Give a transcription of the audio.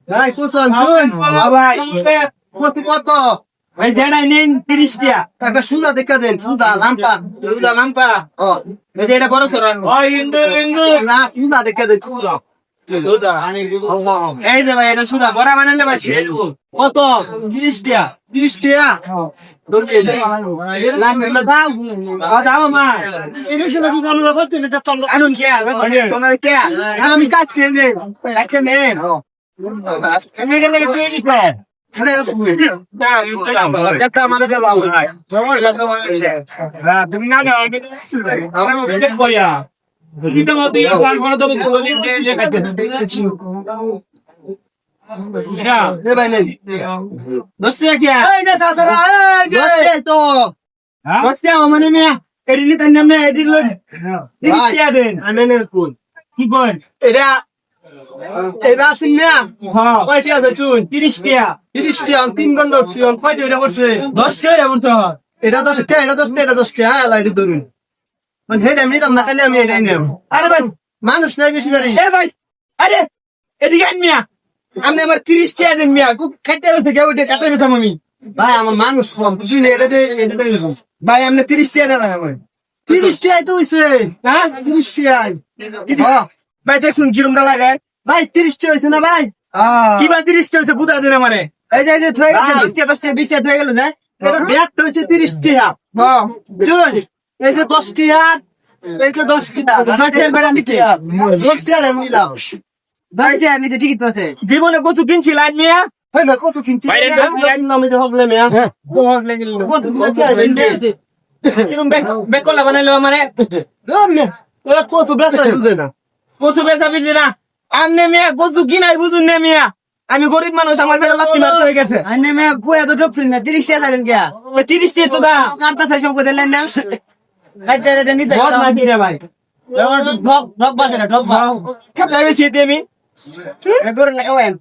ভাই কোসান শুন ভাই কত ভাই যেটাই নিন 30 টাকা একটা সুজা দেখা দেন সুজা লাম্পা দুটা লাম্পা ও এই যে এটা বড় সর ওই ইন্দু না সুজা দেখা দেন সুজা এই যে ভাই এটা সুদা বড়া বানালে ভাই কত 30 টাকা 30 টাকা ধরবে লাম্পা দাও দাও মা এর সময় কি আমরা করতে না তো আনুন কে সোনার কে আমি কাজ করে নেই রাখে নেন আমি গেলে তুই দিছ আরে না এটা মানে দাও ভাই জমা লাগা মানে না তুমি না দাও আমি বের কইয়া তুমি তো মতে কোন কোন তো বলি যে কাটে না এ ভাই নেই দোস্তিয়া কি এই না সাসরা এই যে দোস্তে তো দোস্তিয়া মানে মিয়া এডিলি তাই নামে এডিল দিছিয়া দেন আমি নে কোন কি বল এটা এটা আছে না হ্যাঁ কয়টি আছে চুন 30 টাকা 30 টাকা 3 ঘন্টা উঠছি কয়টি এটা করছে 10 টাকা বলছো এটা 10 টাকা এটা 10 টাকা এটা 10 টাকা লাইট ধরুন মানে হেড এমনি দাম না খালি আমি এটাই নেব আরে ভাই মানুষ নাই বেশি গাড়ি এ ভাই আরে এদিকে আন মিয়া আপনি আমার 30 টাকা দেন মিয়া খাইতে হবে থেকে ওইটা কাটে দিতাম আমি ভাই আমার মানুষ কম বুঝি না এটা দে ভাই আপনি 30 টাকা দেন আমার 30 টাকা তো হইছে হ্যাঁ 30 টাকা হ্যাঁ ভাই দেখুন কিরমটা লাগে ভাই 30 টাকা হইছে না ভাই কি বা 30 টাকা হচ্ছে বুঝা দেন আমারে এই যে থয়ে গেছে 10 টাকা 20 টাকা থয়ে গেল না এটা ব্যাগটা হইছে 30 টাকা হ্যাঁ চুন এই যে 10 টাকা এই যে 10 টাকা গাছের বেড়া নিতে 10 টাকা আমি নিলাম ভাই যে নিতে টিকিট আছে জীবনে কত কিনছি লাইন মিয়া ভাই না কত কিনছি ভাই, ভাই নামে যে হগলে মেয়া কত কিনছি ভাই কিরম বেক করলা বানাইলো আমারে দমনে ওরা কত বেচা বুঝে না কচু বেচা বিজি না আমনে মিয়া কচু কিনাই বুঝুন না মিয়া আমি গরিব মানুষ আমার বেড়া লাত্তি মারতে হয়ে গেছে আনে মিয়া বইয়া তো ঢুকছেন না 30 টাকা দেন কে 30 টাকা তো দা কাটতা চাই সম্পদ দেন না আচ্ছা এটা নিছে বহুত মাটি রে ভাই ঢক ঢক বাজে না ঢক বা খাপ লাইবে সিতে আমি এগোর না ওয়েন